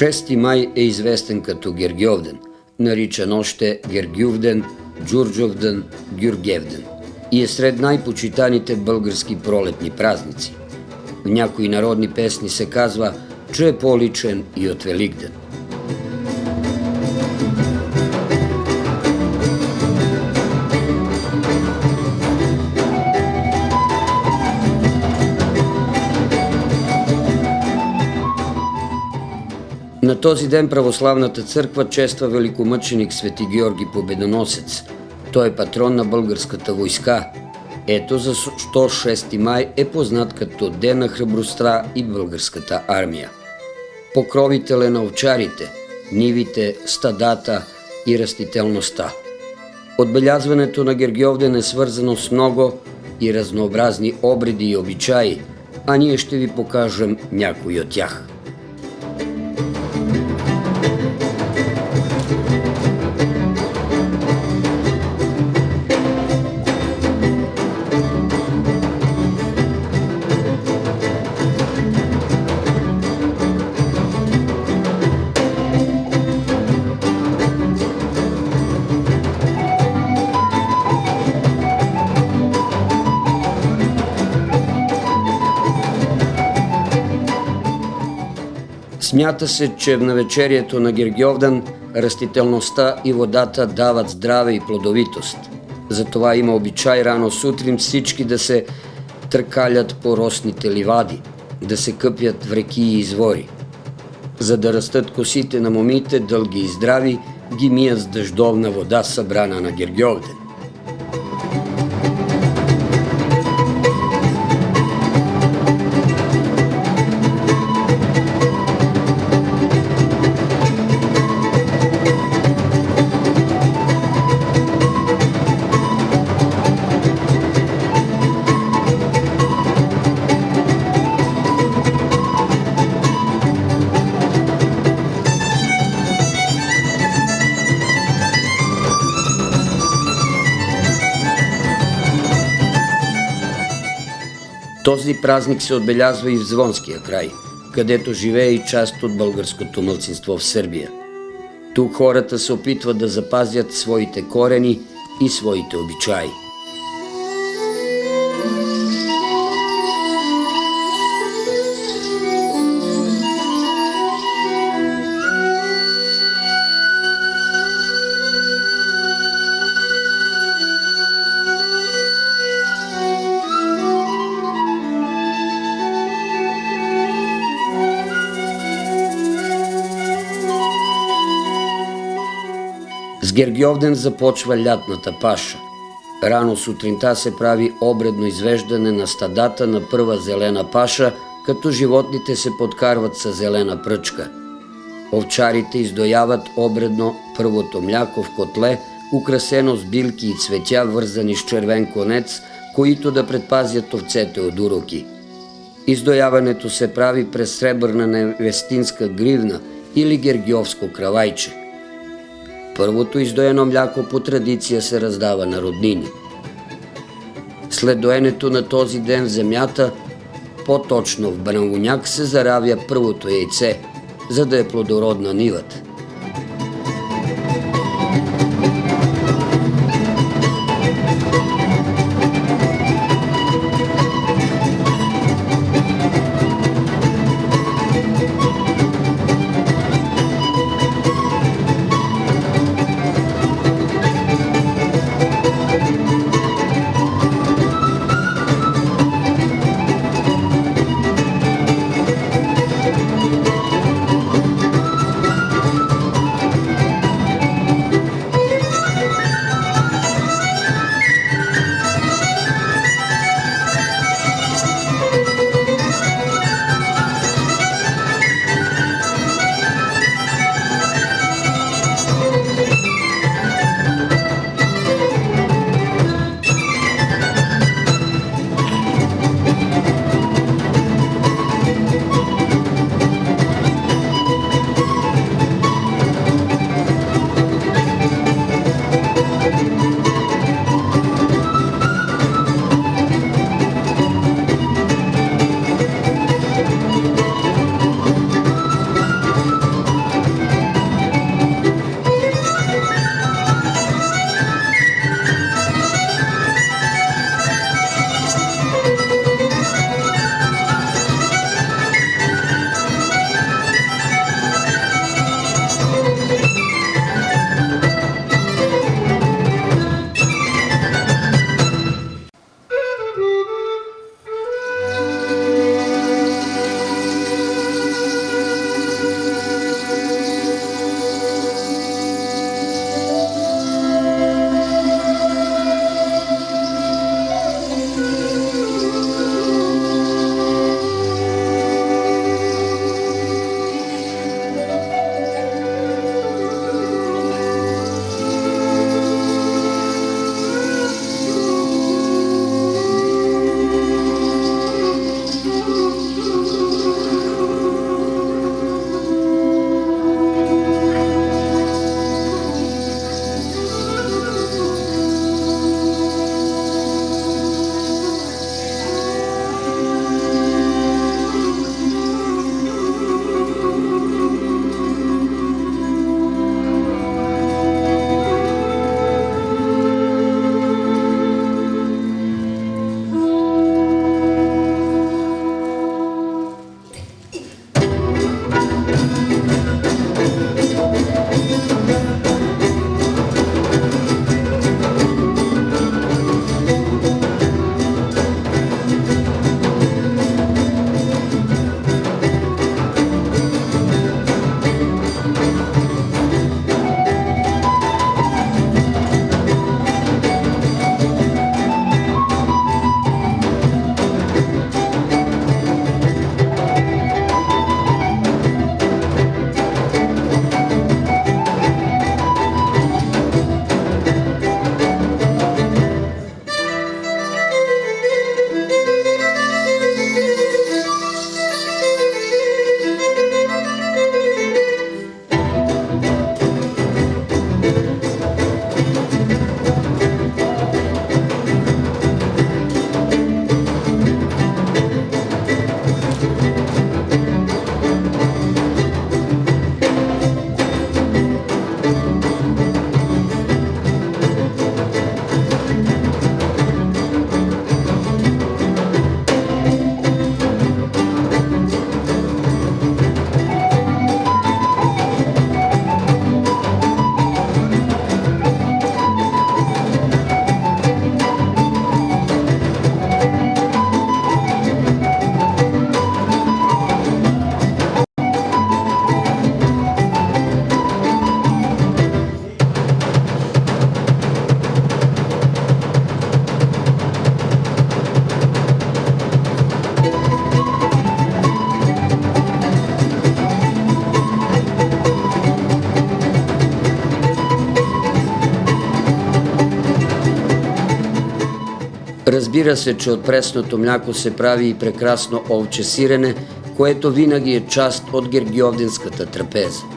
Шести май е известен като Гергьовден, наричан още Гергювден, Джурджовден, Гюргевден и е сред най-почитаните български пролетни празници. В някои народни песни се казва, че е по-личен и от Великден. На този ден православната църква чества великомъченик Свети Георги Победоносец. Той е патрон на българската войска. Ето защо 6 май е познат като Ден на храбростта и българската армия. Покровител е на овчарите, нивите, стадата и растителността. Отбелязването на Гергьовден е свързано с много и разнообразни обреди и обичаи, а ние ще ви покажем някои от тях. Смята се, че в навечерието на Гергьовден растителността и водата дават здраве и плодовитост. Затова има обичай рано сутрин всички да се търкалят по росните ливади, да се къпят в реки и извори. За да растат косите на момите, дълги и здрави, ги мият с дъждовна вода, събрана на Гергьовден. Този празник се отбелязва и в Звонския край, където живее и част от българското малцинство в Сърбия. Тук хората се опитват да запазят своите корени и своите обичаи. С Гергьовден започва лятната паша. Рано сутринта се прави обредно извеждане на стадата на първа зелена паша, като животните се подкарват с зелена пръчка. Овчарите издояват обредно първото мляко в котле, украсено с билки и цветя, вързани с червен конец, които да предпазят овцете от уроки. Издояването се прави през сребърна невестинска гривна или гергьовско кравайче. Първото издоено мляко по традиция се раздава на роднини. След доенето на този ден в земята, по-точно в брануняк, се заравя първото яйце, за да е плодородна нивата. Разбира се, че од пресното мляко се прави и прекрасно овче сирене, което винаги е част од гергјовденската трапеза.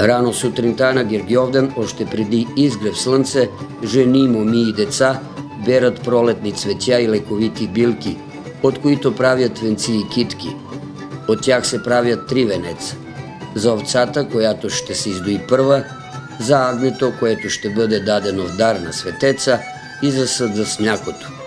Рано сутринта на Гергјовден, оште преди изгрев слънце, жени, моми и деца берат пролетни цвеќа и лековити билки, од които правят венци и китки. Од тях се правят 3 венеца. За овцата, којато ще се издои прва, за агнето, което ще бъде дадено в дар на светеца, и за съда с млякото.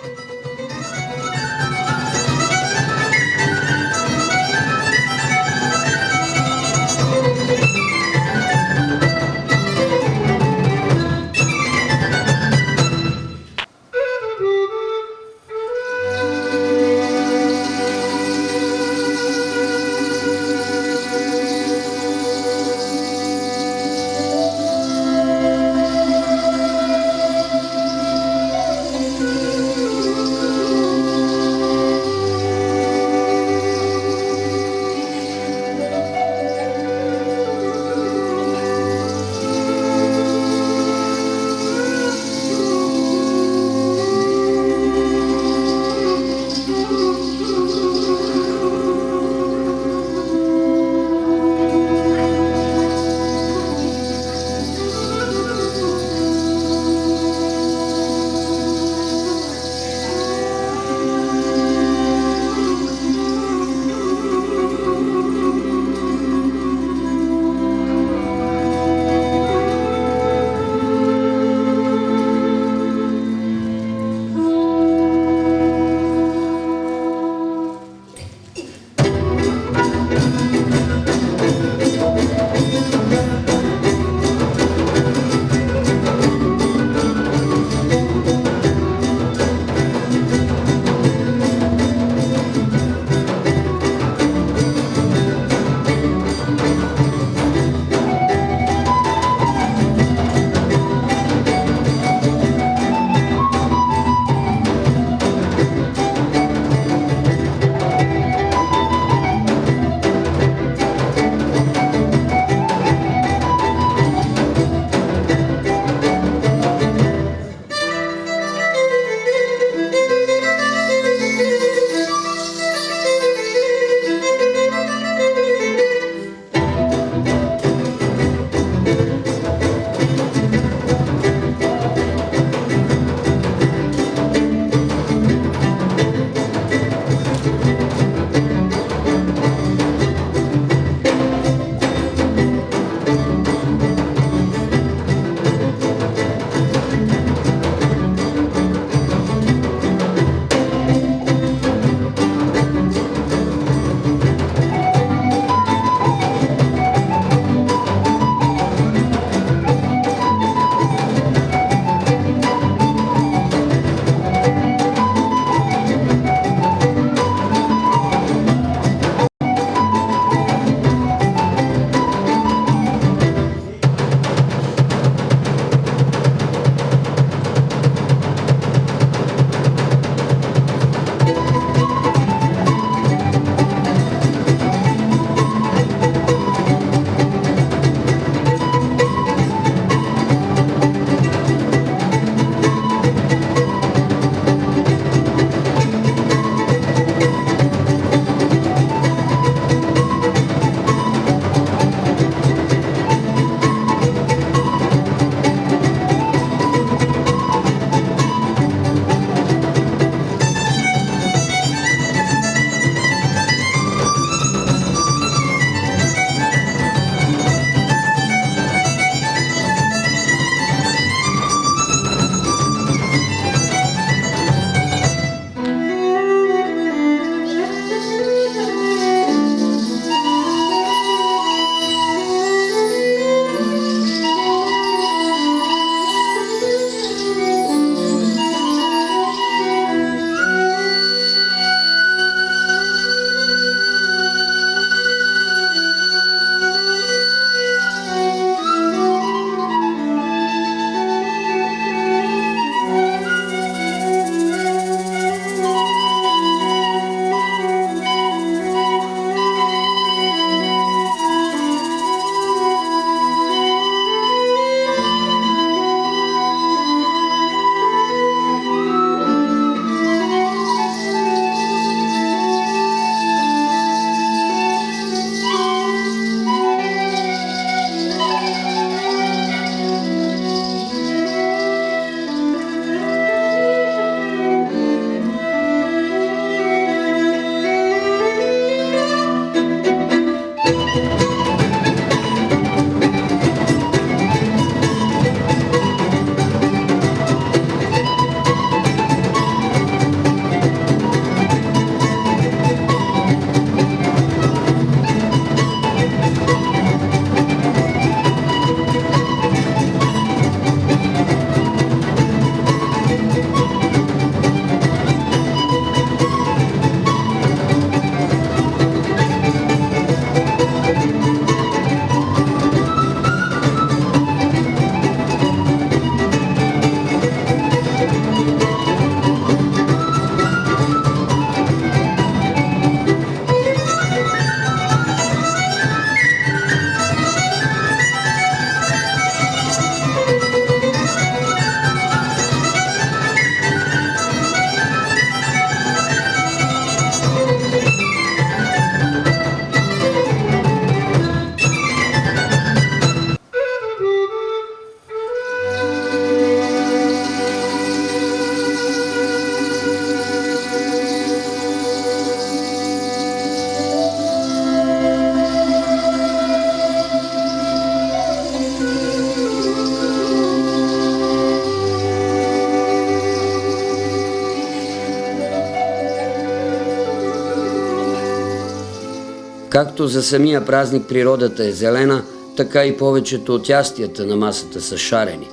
Както за самия празник природата е зелена, така и повечето от ястията на масата са шарени.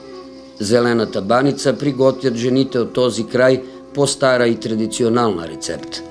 Зелената баница приготвят жените от този край по стара и традиционална рецепта.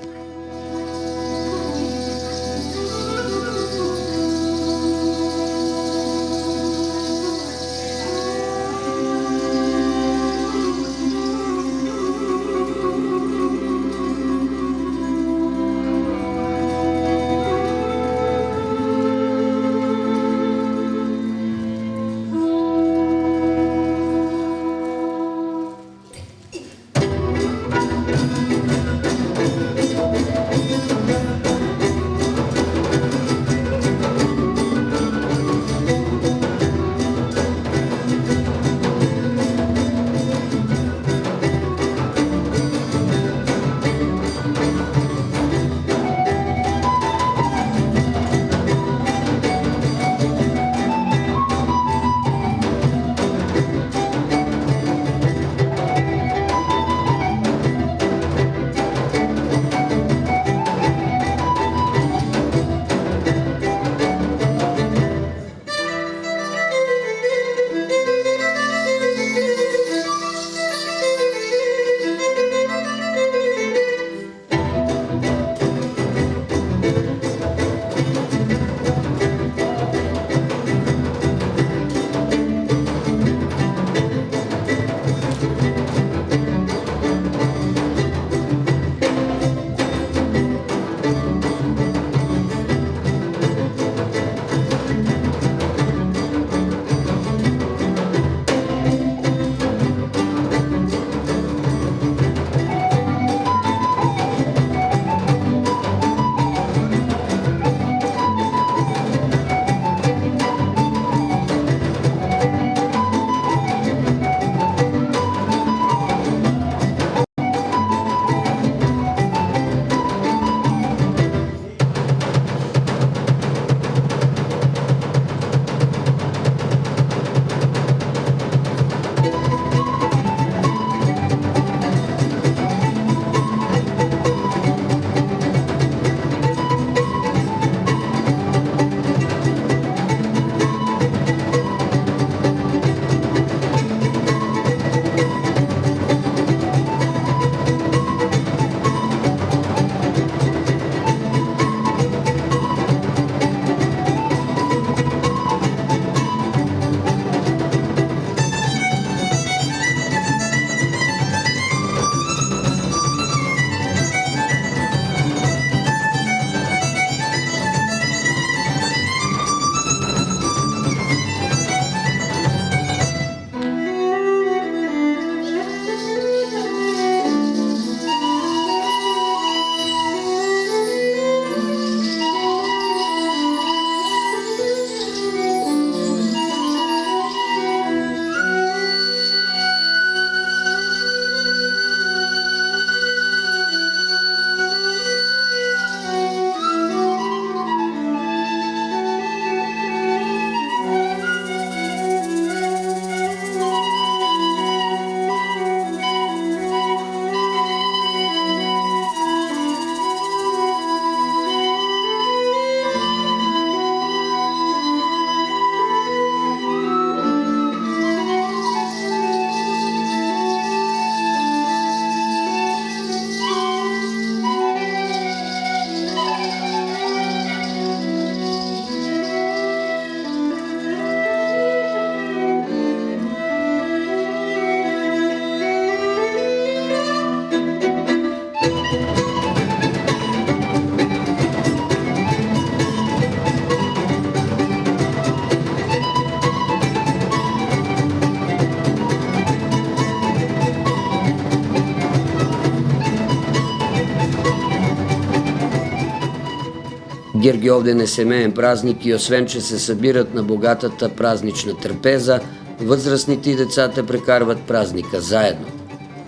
Гергьовден е семеен празник и освен, че се събират на богатата празнична трапеза, възрастните и децата прекарват празника заедно.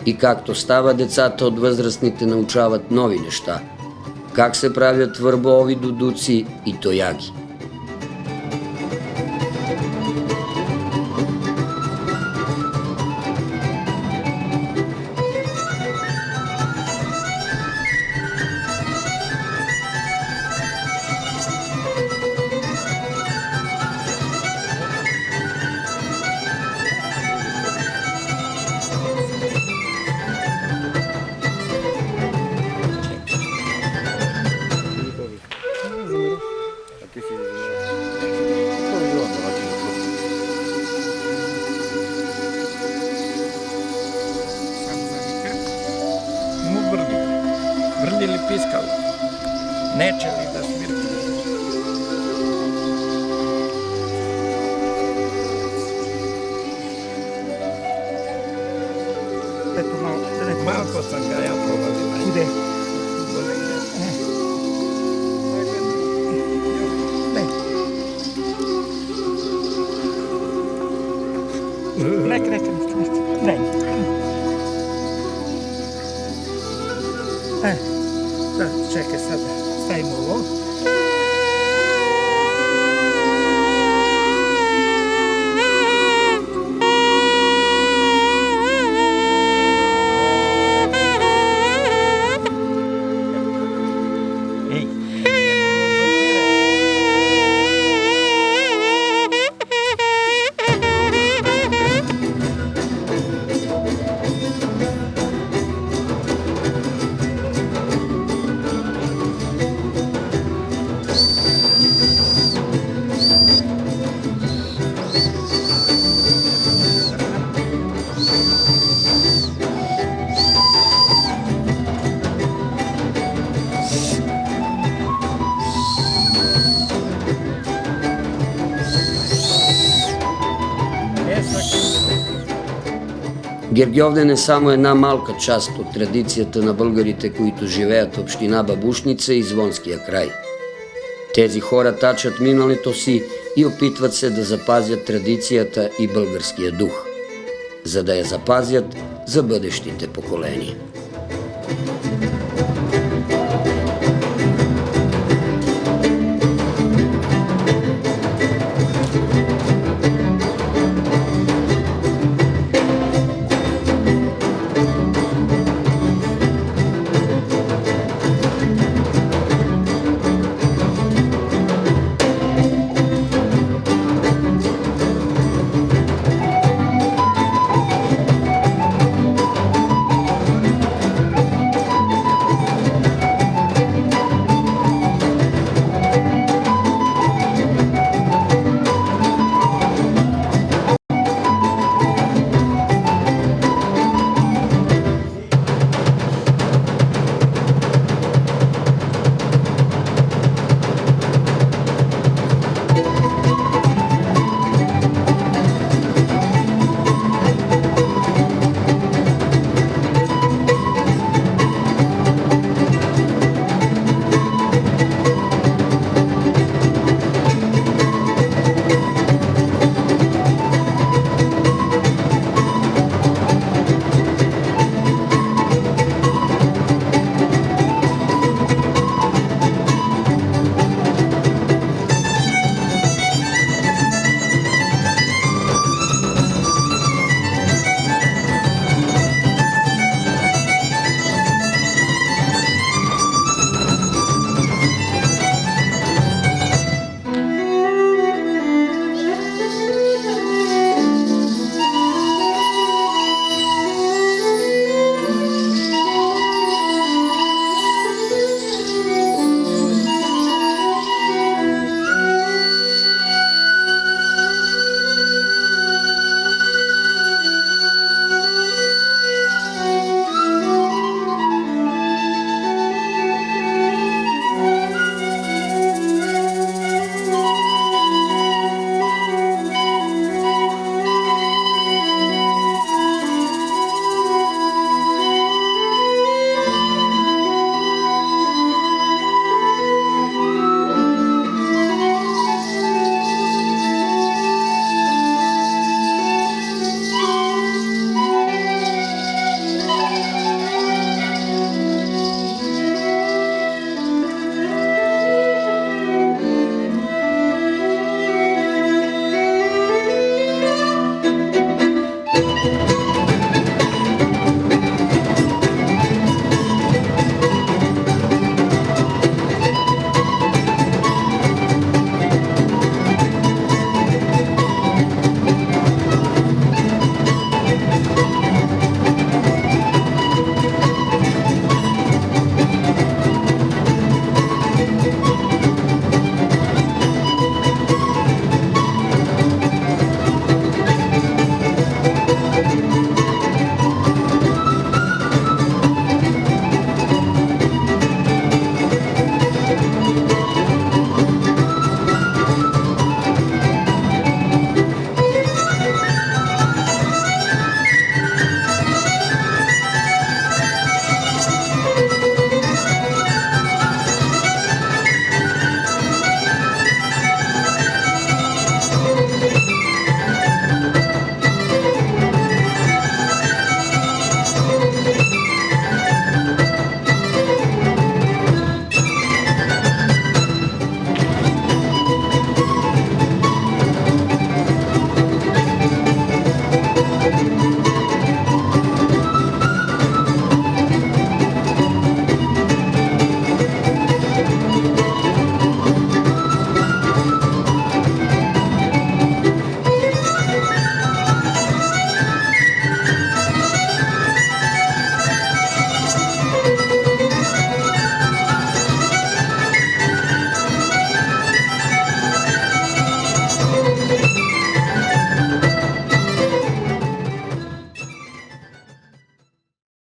И както става, децата от възрастните научават нови неща. Как се правят върбови дудуци и тояги. врнили пискало, нечели да свирки. Ето Малко sam ga ja provali. Куде? Нека. Чекай sad, stavimo ovo. Гергјовден е само една малка част од традицијата на българите които живеат во општина Бабушница и Звонскија крај. Тези хора тачат миналето си и опитват се да запазят традицијата и българскиот дух, за да ја запазят за бъдещите поколенија.